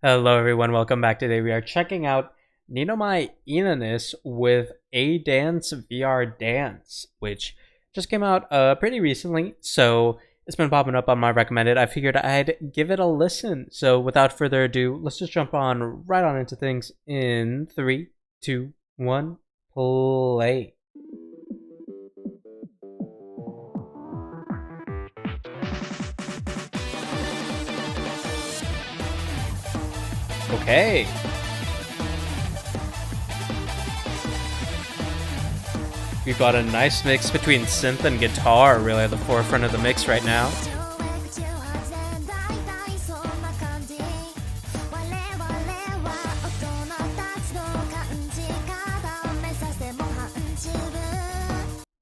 Hello everyone, welcome back. Today we are checking out Ninomae Ina'nis with A Dance VR Dance, which just came out pretty recently, so it's been popping up on my recommended. I figured I'd give it a listen. So without further ado, let's just jump right on into things in 3, 2, 1, play. Okay. We've got a nice mix between synth and guitar, really at the forefront of the mix right now.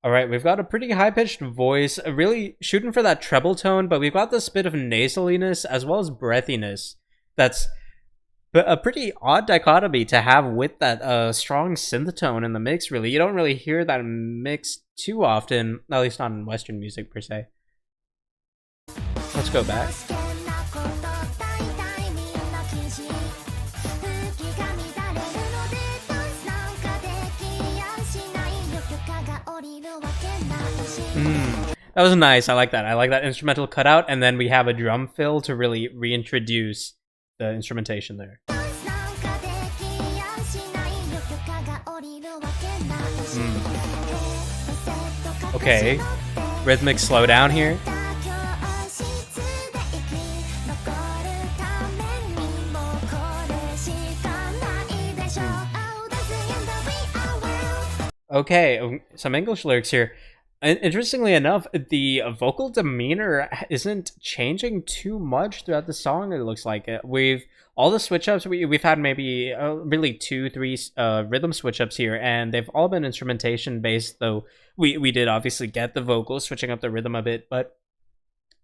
Alright, we've got a pretty high-pitched voice, really shooting for that treble tone, but we've got this bit of nasaliness as well as breathiness. That's a pretty odd dichotomy to have with that strong synth tone in the mix, really. You don't really hear that mix too often, at least not in Western music, per se. Let's go back. That was nice. I like that. I like that instrumental cutout, and then we have a drum fill to really reintroduce the instrumentation there. Okay, rhythmic slowdown here. Okay, some English lyrics here. Interestingly enough, the vocal demeanor isn't changing too much throughout the song. It looks like all the switch ups we've had maybe really 2-3 rhythm switch ups here, and they've all been instrumentation based. Though we did obviously get the vocals switching up the rhythm a bit, but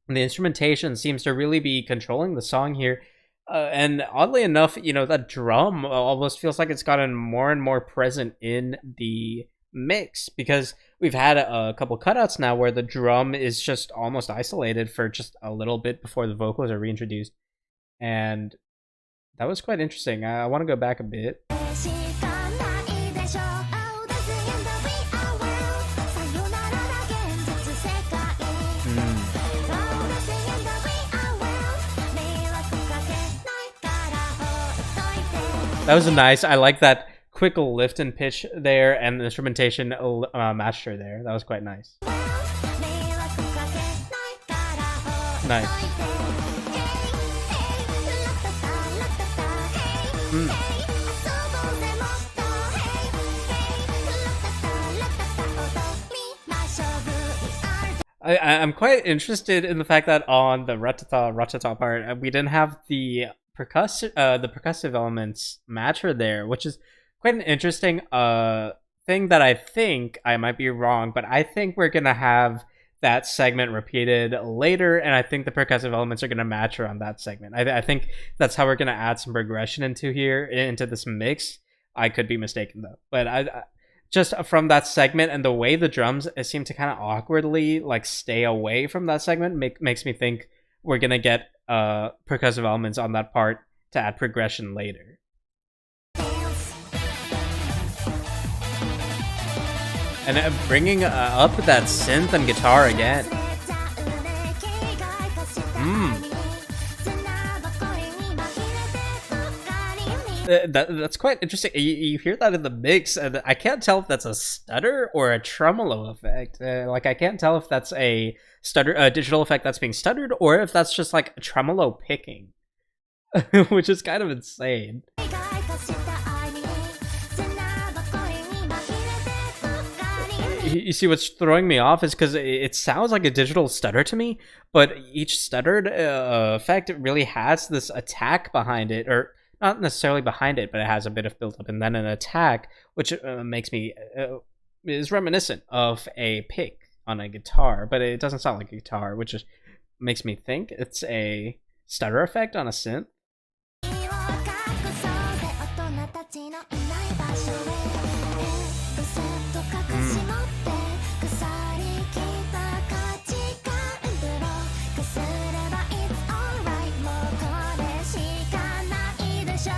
the instrumentation seems to really be controlling the song here. And oddly enough, that drum almost feels like it's gotten more and more present in the mix, because we've had a couple cutouts now where the drum is just almost isolated for just a little bit before the vocals are reintroduced, and that was quite interesting. I want to go back a bit. That was nice. I like that quick lift and pitch there, and the instrumentation matched her there. That was quite nice. Nice. I'm quite interested in the fact that on the ratata part, we didn't have the percussive elements match her there, which is quite an interesting thing that I think I might be wrong, but I think we're gonna have that segment repeated later, and I think the percussive elements are gonna match her on that segment. I think that's how we're gonna add some progression into this mix. I could be mistaken though, but I just from that segment and the way the drums seem to kind of awkwardly like stay away from that segment makes me think we're gonna get percussive elements on that part to add progression later. And bringing up that synth and guitar again. That's quite interesting. You hear that in the mix, and I can't tell if that's a stutter or a tremolo effect. Like, I can't tell if that's a digital effect that's being stuttered, or if that's just like a tremolo picking, which is kind of insane. You see, what's throwing me off is because it sounds like a digital stutter to me, but each stuttered effect really has this attack behind it, or not necessarily behind it, but it has a bit of build up and then an attack, which makes me is reminiscent of a pick on a guitar, but it doesn't sound like a guitar, which just makes me think it's a stutter effect on a synth.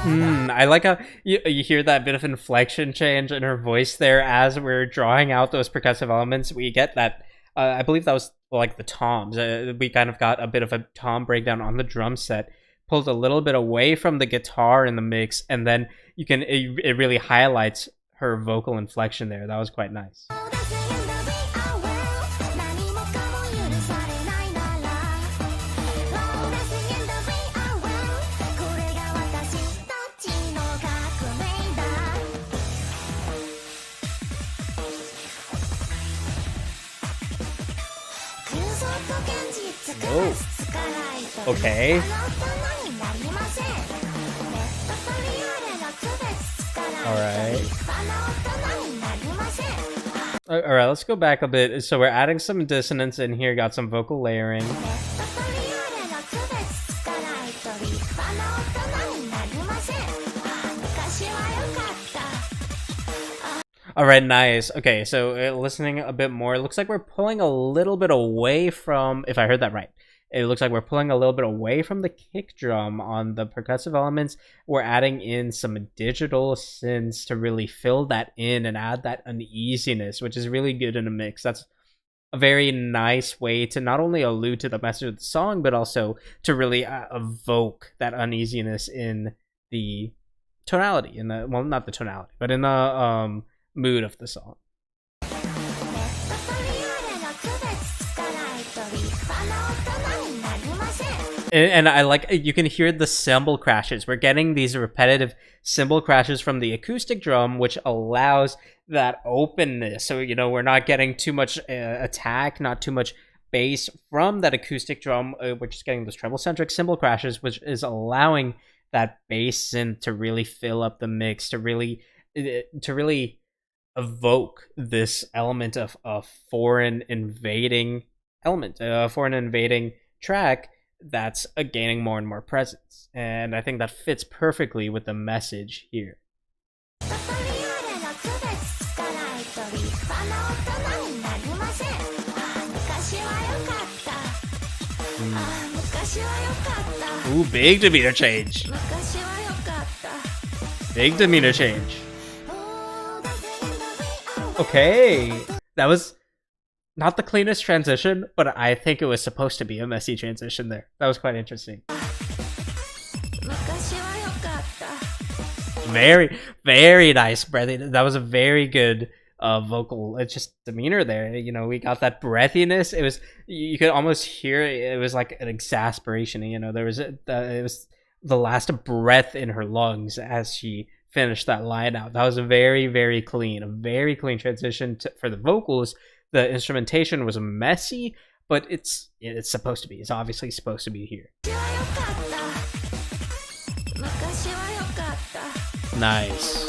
I like how you hear that bit of inflection change in her voice there as we're drawing out those percussive elements. We get that, I believe that was like the toms. We kind of got a bit of a tom breakdown on the drum set, pulled a little bit away from the guitar in the mix, and then it really highlights her vocal inflection there. That was quite nice. Whoa. Okay. Alright, let's go back a bit. So we're adding some dissonance in here, got some vocal layering. Alright, nice. Okay, so listening a bit more, it looks like we're pulling a little bit away from, if I heard that right, it looks like we're pulling a little bit away from the kick drum on the percussive elements. We're adding in some digital synths to really fill that in and add that uneasiness, which is really good in a mix. That's a very nice way to not only allude to the message of the song, but also to really evoke that uneasiness in the tonality, in the, well, not the tonality, but in the mood of the song. And I like, you can hear the cymbal crashes. We're getting these repetitive cymbal crashes from the acoustic drum, which allows that openness. So, you know, we're not getting too much attack, not too much bass from that acoustic drum. We're just getting those treble-centric cymbal crashes, which is allowing that bass synth to really fill up the mix, to really evoke this element of a foreign invading element, a foreign invading track that's gaining more and more presence. And I think that fits perfectly with the message here. Ooh, big demeanor change. Big demeanor change. Okay, that was not the cleanest transition, but I think it was supposed to be a messy transition there. That was quite interesting. Very, very nice breathiness. That was a very good vocal, it's just demeanor there. You know, we got that breathiness. It was, you could almost hear it was like an exasperation. You know, there was it was the last breath in her lungs as she finished that line out. That was a very, very clean transition for the vocals. The instrumentation was messy, but it's supposed to be. It's obviously supposed to be here. Nice.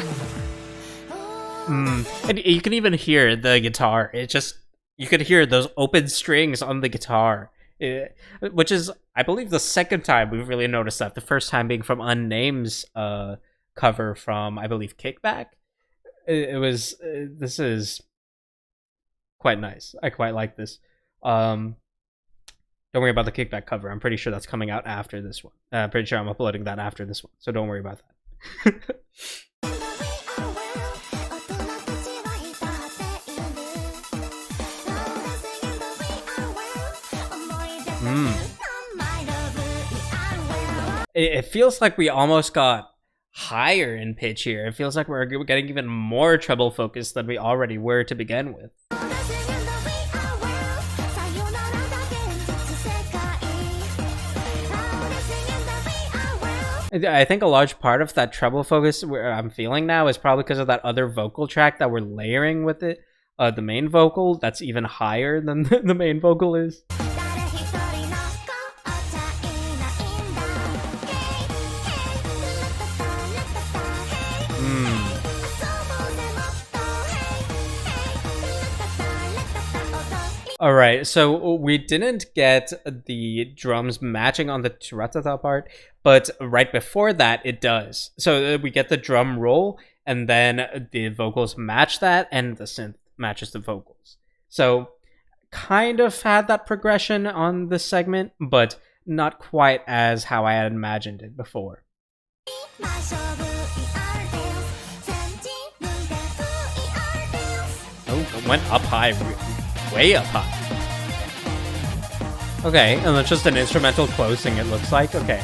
And you can even hear the guitar. It just, you could hear those open strings on the guitar, which is, I believe, the second time we've really noticed that. The first time being from Unname's cover from, I believe, Kickback. It was, this is quite nice. I quite like this. Don't worry about the Kickback cover. I'm pretty sure that's coming out after this one. I'm pretty sure I'm uploading that after this one, so don't worry about that. It feels like we almost got higher in pitch here. It feels like we're getting even more treble focus than we already were to begin with. I think a large part of that treble focus I'm feeling now is probably because of that other vocal track that we're layering with it. The main vocal, that's even higher than the main vocal is. Alright, so we didn't get the drums matching on the Turatata part, but right before that, it does. So we get the drum roll, and then the vocals match that, and the synth matches the vocals. So kind of had that progression on this segment, but not quite as how I had imagined it before. Oh, it went up high, way up high. Okay, and that's just an instrumental closing, it looks like. Okay.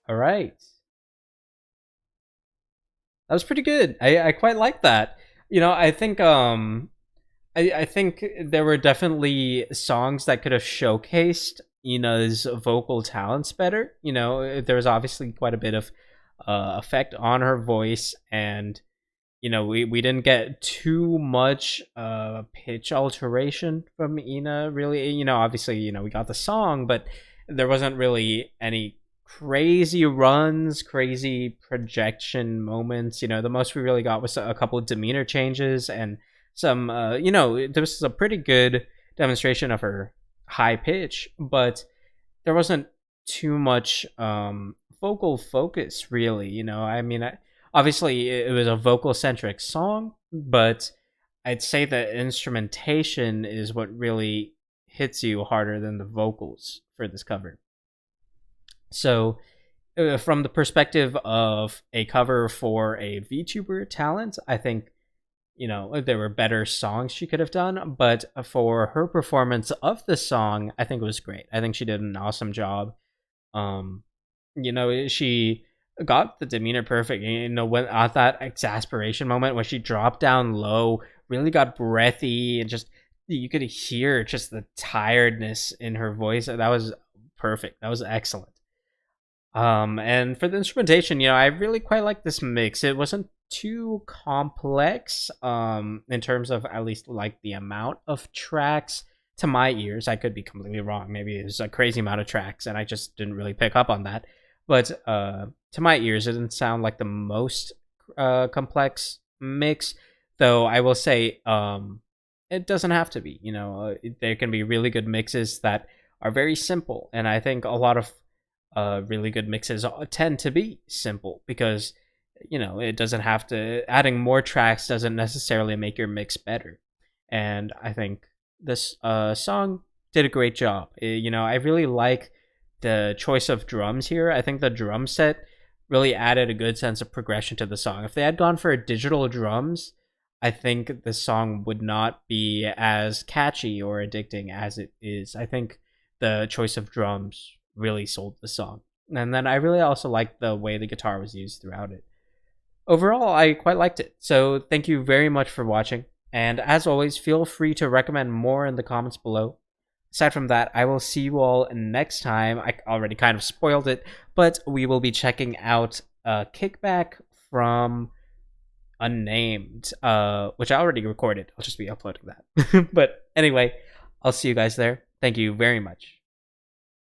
All right. That was pretty good. I quite like that. You know, I think I think there were definitely songs that could have showcased Ina's vocal talents better. You know, there was obviously quite a bit of effect on her voice, and you know, we didn't get too much pitch alteration from Ina, really. You know, obviously, you know, we got the song, but there wasn't really any crazy runs, crazy projection moments. You know, the most we really got was a couple of demeanor changes and some, you know, there was a pretty good demonstration of her high pitch, but there wasn't too much vocal focus, really. You know, I mean, obviously it was a vocal centric song, but I'd say the instrumentation is what really hits you harder than the vocals for this cover. So, from the perspective of a cover for a VTuber talent, I think, you know, there were better songs she could have done, but for her performance of the song, I think it was great. I think she did an awesome job. Um, you know, she got the demeanor perfect. You know, when at that exasperation moment when she dropped down low, really got breathy and just you could hear just the tiredness in her voice. That was perfect. That was excellent. And for the instrumentation, you know, I really quite like this mix. It wasn't too complex, in terms of at least like the amount of tracks to my ears. I could be completely wrong. Maybe it's a crazy amount of tracks and I just didn't really pick up on that. But to my ears, it didn't sound like the most complex mix. Though I will say, it doesn't have to be. You know, there can be really good mixes that are very simple, and I think a lot of really good mixes tend to be simple because, you know, it doesn't have to, adding more tracks doesn't necessarily make your mix better. And I think this song did a great job. You know, I really like the choice of drums here. I think the drum set really added a good sense of progression to the song. If they had gone for digital drums, I think the song would not be as catchy or addicting as it is. I think the choice of drums really sold the song. And then I really also liked the way the guitar was used throughout it. Overall, I quite liked it. So thank you very much for watching. And as always, feel free to recommend more in the comments below. Aside from that, I will see you all next time. I already kind of spoiled it, but we will be checking out a kickback from Unnamed, which I already recorded. I'll just be uploading that. But anyway, I'll see you guys there. Thank you very much.